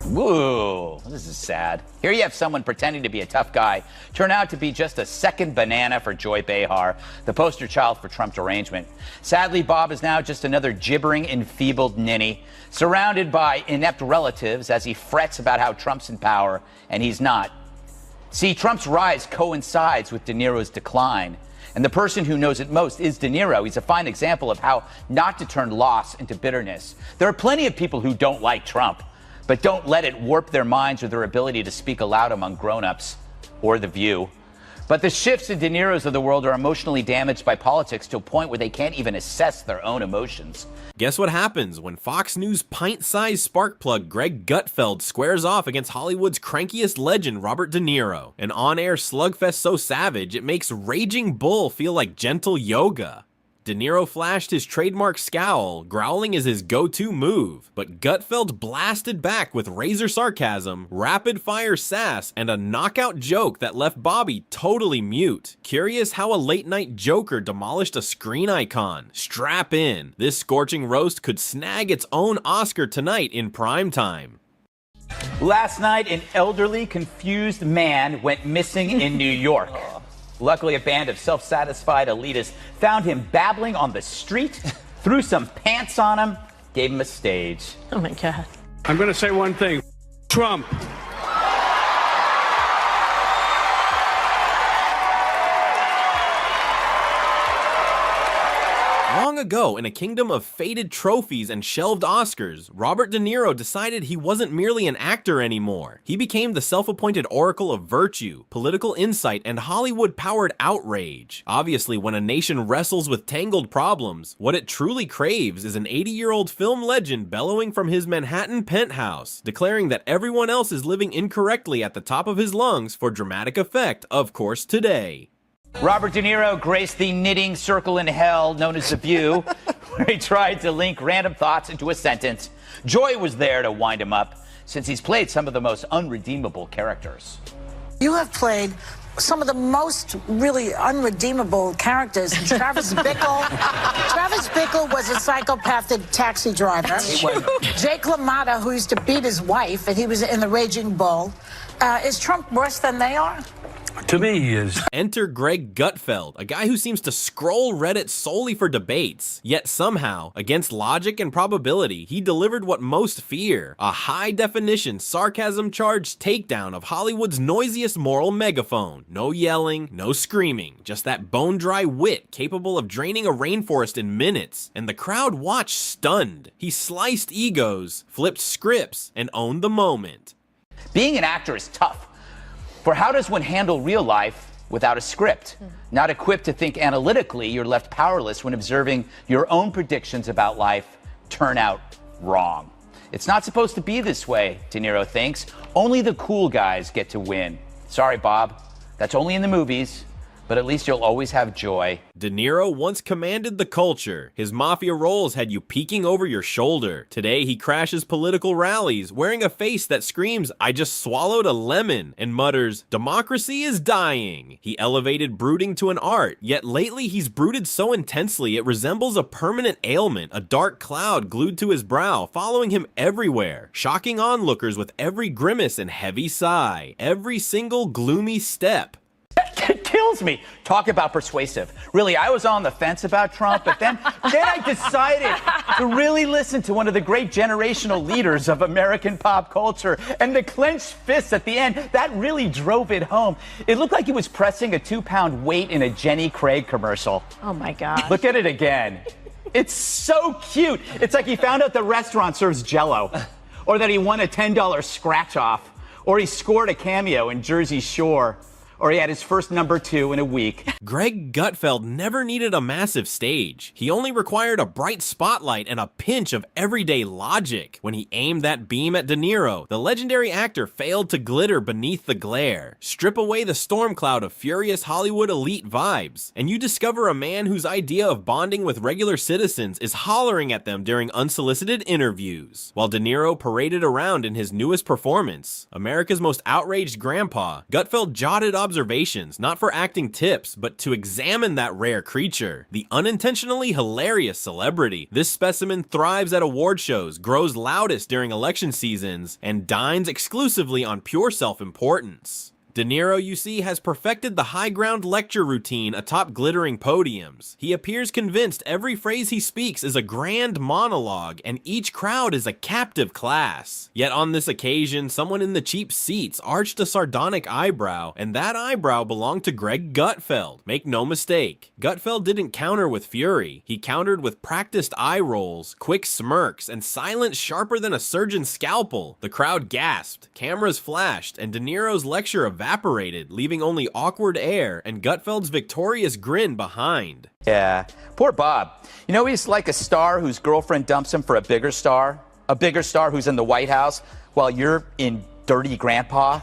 Woo, this is sad. Here you have someone pretending to be a tough guy turn out to be just a second banana for Joy Behar, the poster child for Trump derangement. Sadly, Bob is now just another gibbering, enfeebled ninny, surrounded by inept relatives as he frets about how Trump's in power and he's not. See, Trump's rise coincides with De Niro's decline. And the person who knows it most is De Niro. He's a fine example of how not to turn loss into bitterness. There are plenty of people who don't like Trump, but don't let it warp their minds or their ability to speak aloud among grown-ups or The View. But the Schiffs and De Niros of the world are emotionally damaged by politics to a point where they can't even assess their own emotions. Guess what happens when Fox News pint-sized spark plug Greg Gutfeld squares off against Hollywood's crankiest legend Robert De Niro? An on-air slugfest so savage it makes Raging Bull feel like gentle yoga. De Niro flashed his trademark scowl, growling is his go-to move, but Gutfeld blasted back with razor sarcasm, rapid-fire sass, and a knockout joke that left Bobby totally mute. Curious how a late-night joker demolished a screen icon? Strap in. This scorching roast could snag its own Oscar tonight in primetime. Last night, an elderly, confused man went missing in New York. Luckily, a band of self-satisfied elitists found him babbling on the street, threw some pants on him, gave him a stage. Oh my God. I'm going to say one thing. Trump. Long ago, in a kingdom of faded trophies and shelved Oscars, Robert De Niro decided he wasn't merely an actor anymore. He became the self-appointed oracle of virtue, political insight, and Hollywood-powered outrage. Obviously, when a nation wrestles with tangled problems, what it truly craves is an 80-year-old film legend bellowing from his Manhattan penthouse, declaring that everyone else is living incorrectly at the top of his lungs for dramatic effect, of course, today. Robert De Niro graced the knitting circle in hell known as The View, where he tried to link random thoughts into a sentence. Joy was there to wind him up, since he's played some of the most unredeemable characters. You have played some of the most really unredeemable characters. Travis Bickle. Travis Bickle was a psychopathic taxi driver. Jake LaMotta, who used to beat his wife, and he was in the Raging Bull. Is Trump worse than they are? To me, he is. Enter Greg Gutfeld, a guy who seems to scroll Reddit solely for debates. Yet somehow, against logic and probability, he delivered what most fear: a high-definition, sarcasm-charged takedown of Hollywood's noisiest moral megaphone. No yelling, no screaming, just that bone-dry wit capable of draining a rainforest in minutes. And the crowd watched stunned. He sliced egos, flipped scripts, and owned the moment. Being an actor is tough. For how does one handle real life without a script? Not equipped to think analytically, you're left powerless when observing your own predictions about life turn out wrong. It's not supposed to be this way, De Niro thinks. Only the cool guys get to win. Sorry, Bob. That's only in the movies, but at least you'll always have joy. De Niro once commanded the culture. His mafia roles had you peeking over your shoulder. Today, he crashes political rallies, wearing a face that screams, "I just swallowed a lemon," and mutters, "Democracy is dying." He elevated brooding to an art, yet lately he's brooded so intensely it resembles a permanent ailment, a dark cloud glued to his brow, following him everywhere, shocking onlookers with every grimace and heavy sigh, every single gloomy step. It kills me. Talk about persuasive. Really, I was on the fence about Trump, but then I decided to really listen to one of the great generational leaders of American pop culture. And the clenched fists at the end, that really drove it home. It looked like he was pressing a 2-pound weight in a Jenny Craig commercial. Oh my God. Look at it again. It's so cute. It's like he found out the restaurant serves Jell-O, or that he won a $10 scratch off, or he scored a cameo in Jersey Shore, or he had his first #2 in a week. Greg Gutfeld never needed a massive stage. He only required a bright spotlight and a pinch of everyday logic. When he aimed that beam at De Niro, the legendary actor failed to glitter beneath the glare. Strip away the storm cloud of furious Hollywood elite vibes, and you discover a man whose idea of bonding with regular citizens is hollering at them during unsolicited interviews. While De Niro paraded around in his newest performance, America's Most Outraged Grandpa, Gutfeld jotted observations observations, not for acting tips, but to examine that rare creature, the unintentionally hilarious celebrity. This specimen thrives at award shows, grows loudest during election seasons, and dines exclusively on pure self-importance. De Niro, you see, has perfected the high ground lecture routine atop glittering podiums. He appears convinced every phrase he speaks is a grand monologue, and each crowd is a captive class. Yet on this occasion, someone in the cheap seats arched a sardonic eyebrow, and that eyebrow belonged to Greg Gutfeld. Make no mistake, Gutfeld didn't counter with fury. He countered with practiced eye rolls, quick smirks, and silence sharper than a surgeon's scalpel. The crowd gasped, cameras flashed, and De Niro's lecture evaporated, leaving only awkward air and Gutfeld's victorious grin behind. Yeah, poor Bob. You know, he's like a star whose girlfriend dumps him for a bigger star who's in the White House while you're in Dirty Grandpa.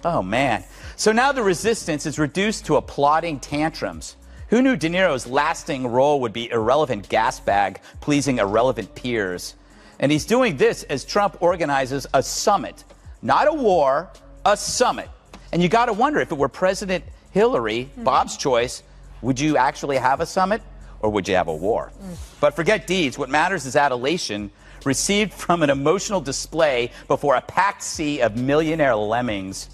Oh, man. So now the resistance is reduced to applauding tantrums. Who knew De Niro's lasting role would be irrelevant gas bag pleasing irrelevant peers? And he's doing this as Trump organizes a summit. Not a war, a summit. And you got to wonder, if it were President Hillary, Bob's choice, would you actually have a summit or would you have a war? But forget deeds. What matters is adulation received from an emotional display before a packed sea of millionaire lemmings.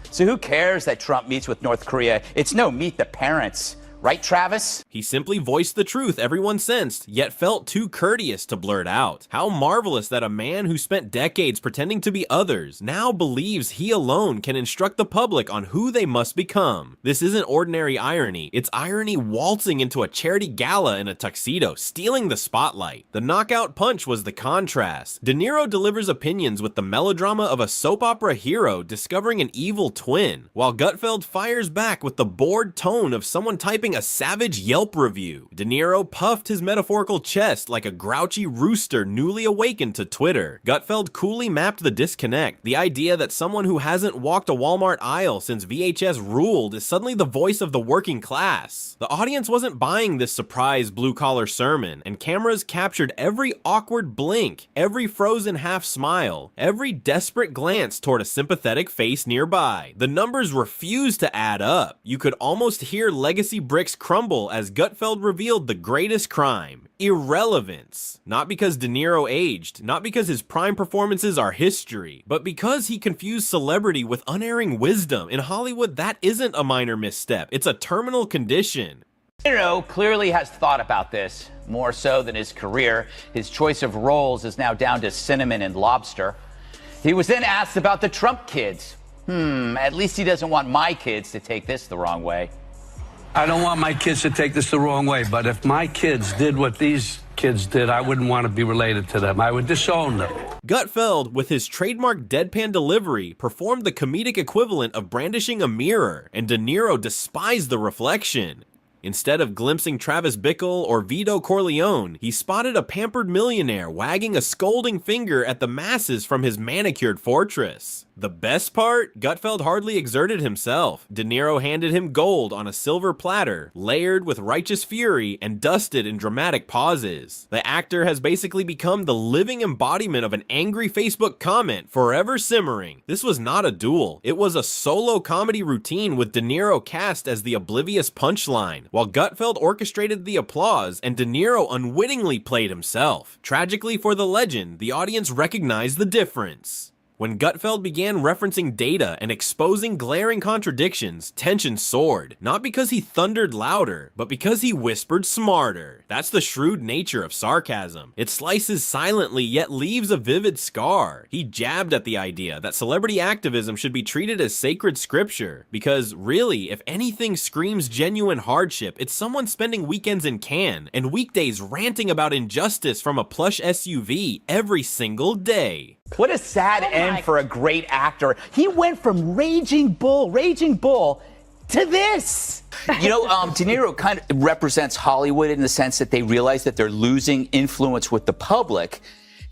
So who cares that Trump meets with North Korea? It's no meet the parents. Right, Travis? He simply voiced the truth everyone sensed, yet felt too courteous to blurt out. How marvelous that a man who spent decades pretending to be others now believes he alone can instruct the public on who they must become. This isn't ordinary irony, it's irony waltzing into a charity gala in a tuxedo, stealing the spotlight. The knockout punch was the contrast. De Niro delivers opinions with the melodrama of a soap opera hero discovering an evil twin, while Gutfeld fires back with the bored tone of someone typing a savage Yelp review. De Niro puffed his metaphorical chest like a grouchy rooster newly awakened to Twitter. Gutfeld coolly mapped the disconnect, the idea that someone who hasn't walked a Walmart aisle since VHS ruled is suddenly the voice of the working class. The audience wasn't buying this surprise blue-collar sermon, and cameras captured every awkward blink, every frozen half smile, every desperate glance toward a sympathetic face nearby. The numbers refused to add up. You could almost hear legacy bricks crumble as Gutfeld revealed the greatest crime: irrelevance. Not because De Niro aged, not because his prime performances are history, but because he confused celebrity with unerring wisdom. In Hollywood, that isn't a minor misstep, it's a terminal condition. De Niro clearly has thought about this, more so than his career. His choice of roles is now down to cinnamon and lobster. He was then asked about the Trump kids. At least he doesn't want my kids to take this the wrong way. I don't want my kids to take this the wrong way, but if my kids did what these kids did, I wouldn't want to be related to them. I would disown them. Gutfeld, with his trademark deadpan delivery, performed the comedic equivalent of brandishing a mirror, and De Niro despised the reflection. Instead of glimpsing Travis Bickle or Vito Corleone, he spotted a pampered millionaire wagging a scolding finger at the masses from his manicured fortress. The best part? Gutfeld hardly exerted himself. De Niro handed him gold on a silver platter, layered with righteous fury and dusted in dramatic pauses. The actor has basically become the living embodiment of an angry Facebook comment, forever simmering. This was not a duel. It was a solo comedy routine with De Niro cast as the oblivious punchline, while Gutfeld orchestrated the applause and De Niro unwittingly played himself. Tragically for the legend, the audience recognized the difference. When Gutfeld began referencing data and exposing glaring contradictions, tension soared. Not because he thundered louder, but because he whispered smarter. That's the shrewd nature of sarcasm. It slices silently yet leaves a vivid scar. He jabbed at the idea that celebrity activism should be treated as sacred scripture. Because really, if anything screams genuine hardship, it's someone spending weekends in Cannes and weekdays ranting about injustice from a plush SUV every single day. What a sad end for a great actor. He went from Raging Bull to this. You know, De Niro kind of represents Hollywood in the sense that they realize that they're losing influence with the public,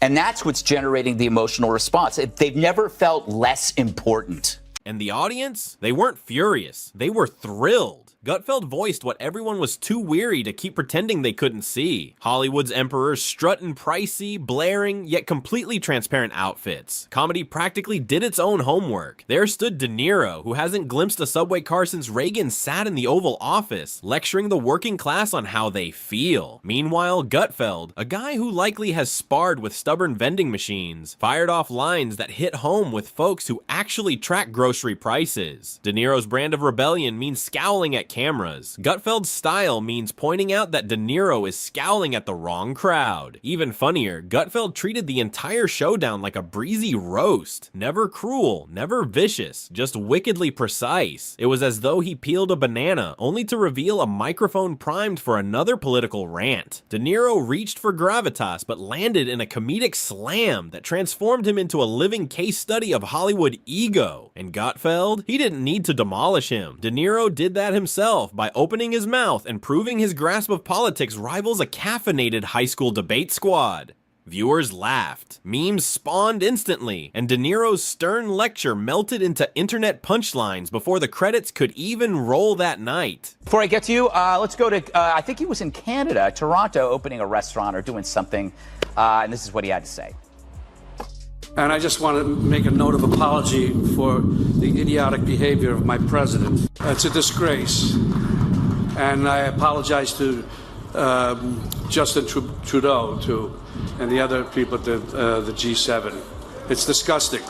and that's what's generating the emotional response. They've never felt less important. And the audience? They weren't furious. They were thrilled. Gutfeld voiced what everyone was too weary to keep pretending they couldn't see. Hollywood's emperors strut in pricey, blaring, yet completely transparent outfits. Comedy practically did its own homework. There stood De Niro, who hasn't glimpsed a subway car since Reagan sat in the Oval Office, lecturing the working class on how they feel. Meanwhile, Gutfeld, a guy who likely has sparred with stubborn vending machines, fired off lines that hit home with folks who actually track grocery prices. De Niro's brand of rebellion means scowling at cameras. Gutfeld's style means pointing out that De Niro is scowling at the wrong crowd. Even funnier, Gutfeld treated the entire showdown like a breezy roast. Never cruel, never vicious, just wickedly precise. It was as though he peeled a banana, only to reveal a microphone primed for another political rant. De Niro reached for gravitas, but landed in a comedic slam that transformed him into a living case study of Hollywood ego. And Gutfeld? He didn't need to demolish him. De Niro did that himself by opening his mouth and proving his grasp of politics rivals a caffeinated high school debate squad. Viewers laughed, memes spawned instantly, and De Niro's stern lecture melted into internet punchlines before the credits could even roll that night. Before I get to you, let's go to, I think he was in Canada, Toronto, opening a restaurant or doing something, and this is what he had to say. And I just want to make a note of apology for the idiotic behavior of my president. It's a disgrace. And I apologize to Justin Trudeau, and the other people at the G7. It's disgusting.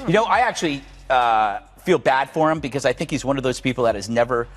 You know, I actually feel bad for him because I think he's one of those people that has never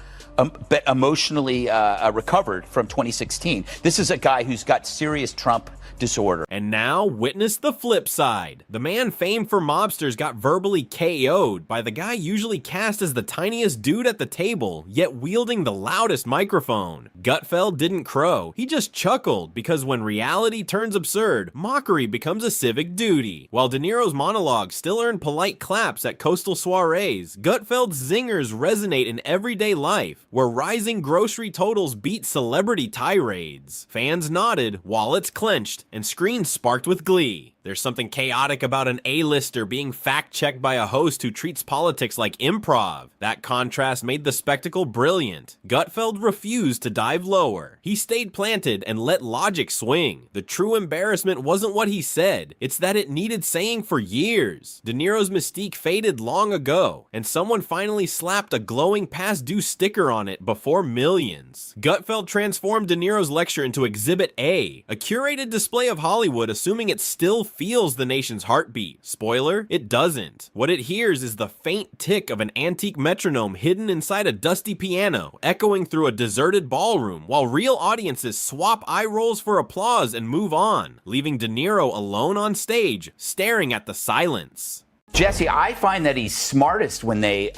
emotionally recovered from 2016. This is a guy who's got serious Trump disorder. And now, witness the flip side. The man famed for mobsters got verbally KO'd by the guy usually cast as the tiniest dude at the table, yet wielding the loudest microphone. Gutfeld didn't crow, he just chuckled, because when reality turns absurd, mockery becomes a civic duty. While De Niro's monologue still earned polite claps at coastal soirees, Gutfeld's zingers resonate in everyday life, where rising grocery totals beat celebrity tirades. Fans nodded, wallets clenched, and screens sparked with glee. There's something chaotic about an A-lister being fact-checked by a host who treats politics like improv. That contrast made the spectacle brilliant. Gutfeld refused to dive lower. He stayed planted and let logic swing. The true embarrassment wasn't what he said, it's that it needed saying for years. De Niro's mystique faded long ago, and someone finally slapped a glowing past due sticker on it before millions. Gutfeld transformed De Niro's lecture into Exhibit A, a curated display of Hollywood assuming it still feels the nation's heartbeat. Spoiler, it doesn't. What it hears is the faint tick of an antique metronome hidden inside a dusty piano, echoing through a deserted ballroom, while real audiences swap eye rolls for applause and move on, leaving De Niro alone on stage, staring at the silence. Jesse, I find that he's smartest when they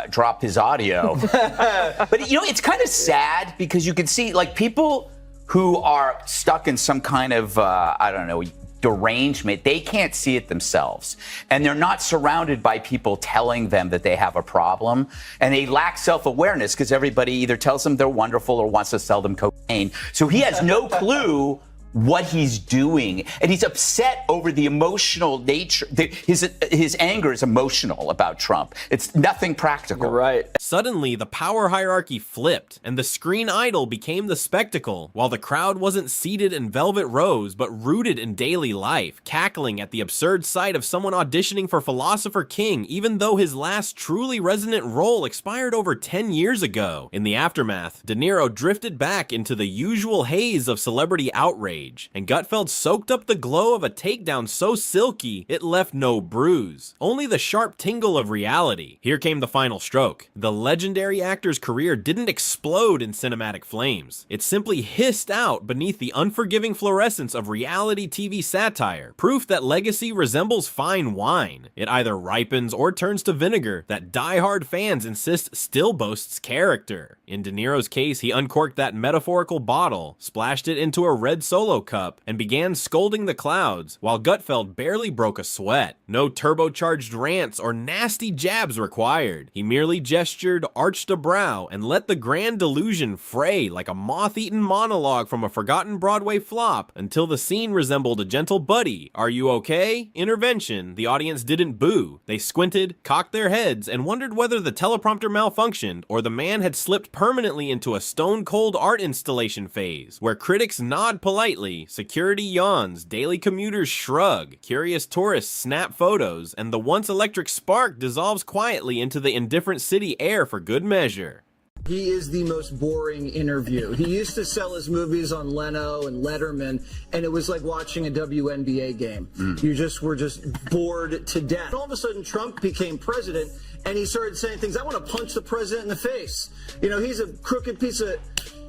drop his audio. But, you know, it's kind of sad because you can see, like, people who are stuck in some kind of, I don't know, derangement, they can't see it themselves. And they're not surrounded by people telling them that they have a problem. And they lack self-awareness because everybody either tells them they're wonderful or wants to sell them cocaine. So he has no clue what he's doing, and he's upset over the emotional nature. His anger is emotional about Trump. It's nothing practical. You're right. Suddenly, the power hierarchy flipped, and the screen idol became the spectacle, while the crowd wasn't seated in velvet rows, but rooted in daily life, cackling at the absurd sight of someone auditioning for Philosopher King, even though his last truly resonant role expired over 10 years ago. In the aftermath, De Niro drifted back into the usual haze of celebrity outrage, and Gutfeld soaked up the glow of a takedown so silky, it left no bruise, only the sharp tingle of reality. Here came the final stroke. The legendary actor's career didn't explode in cinematic flames. It simply hissed out beneath the unforgiving fluorescence of reality TV satire, proof that legacy resembles fine wine. It either ripens or turns to vinegar that die-hard fans insist still boasts character. In De Niro's case, he uncorked that metaphorical bottle, splashed it into a red solo solo cup and began scolding the clouds, while Gutfeld barely broke a sweat. No turbocharged rants or nasty jabs required. He merely gestured, arched a brow, and let the grand delusion fray like a moth-eaten monologue from a forgotten Broadway flop until the scene resembled a gentle "Buddy, are you okay?" intervention. The audience didn't boo. They squinted, cocked their heads, and wondered whether the teleprompter malfunctioned or the man had slipped permanently into a stone-cold art installation phase, where critics nod politely, security yawns, daily commuters shrug, curious tourists snap photos, and the once electric spark dissolves quietly into the indifferent city air for good measure. He is the most boring interview. He used to sell his movies on Leno and Letterman, and it was like watching a WNBA game. You just were just bored to death. All of a sudden, Trump became president, and he started saying things, I want to punch the president in the face. You know, he's a crooked piece of...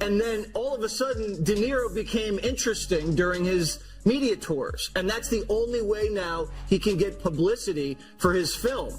And then all of a sudden, De Niro became interesting during his media tours. And that's the only way now he can get publicity for his film,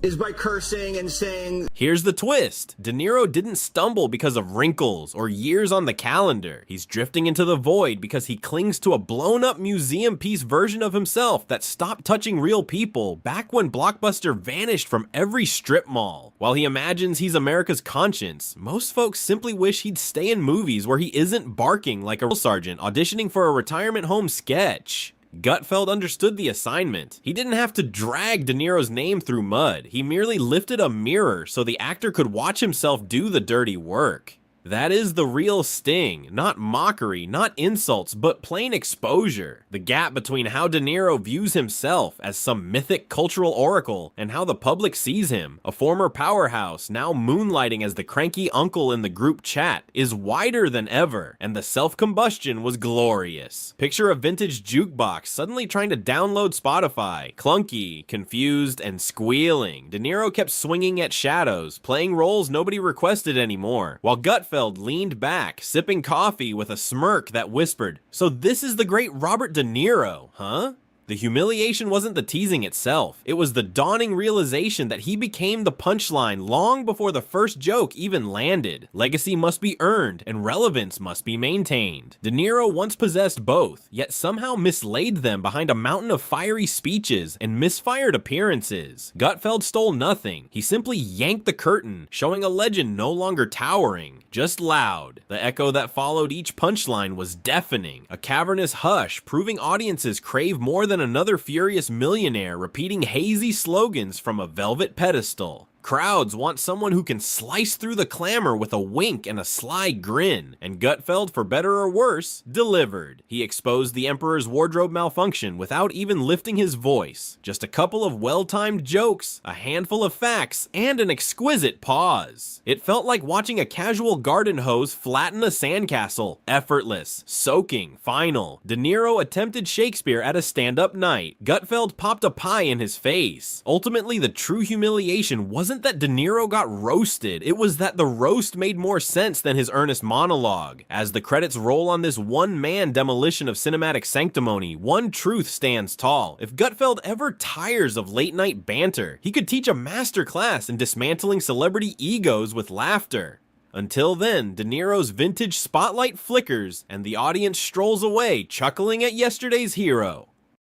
is by cursing and saying... Here's the twist. De Niro didn't stumble because of wrinkles or years on the calendar. He's drifting into the void because he clings to a blown-up museum piece version of himself that stopped touching real people back when Blockbuster vanished from every strip mall. While he imagines he's America's conscience, most folks simply wish he'd stay in movies where he isn't barking like a drill sergeant auditioning for a retirement home sketch. Gutfeld understood the assignment. He didn't have to drag De Niro's name through mud. He merely lifted a mirror so the actor could watch himself do the dirty work. That is the real sting, not mockery, not insults, but plain exposure. The gap between how De Niro views himself as some mythic cultural oracle and how the public sees him, a former powerhouse now moonlighting as the cranky uncle in the group chat, is wider than ever, and the self-combustion was glorious. Picture a vintage jukebox suddenly trying to download Spotify, clunky, confused, and squealing. De Niro kept swinging at shadows, playing roles nobody requested anymore, while Gutfeld leaned back, sipping coffee with a smirk that whispered, "So this is the great Robert De Niro, huh?" The humiliation wasn't the teasing itself. It was the dawning realization that he became the punchline long before the first joke even landed. Legacy must be earned, and relevance must be maintained. De Niro once possessed both, yet somehow mislaid them behind a mountain of fiery speeches and misfired appearances. Gutfeld stole nothing. He simply yanked the curtain, showing a legend no longer towering, just loud. The echo that followed each punchline was deafening, a cavernous hush proving audiences crave more than another furious millionaire repeating hazy slogans from a velvet pedestal. Crowds want someone who can slice through the clamor with a wink and a sly grin, and Gutfeld, for better or worse, delivered. He exposed the Emperor's wardrobe malfunction without even lifting his voice. Just a couple of well-timed jokes, a handful of facts, and an exquisite pause. It felt like watching a casual garden hose flatten a sandcastle. Effortless, soaking, final. De Niro attempted Shakespeare at a stand-up night. Gutfeld popped a pie in his face. Ultimately, the true humiliation wasn't that De Niro got roasted, it was that the roast made more sense than his earnest monologue. As the credits roll on this one-man demolition of cinematic sanctimony, one truth stands tall. If Gutfeld ever tires of late-night banter, he could teach a masterclass in dismantling celebrity egos with laughter. Until then, De Niro's vintage spotlight flickers, and the audience strolls away chuckling at yesterday's hero.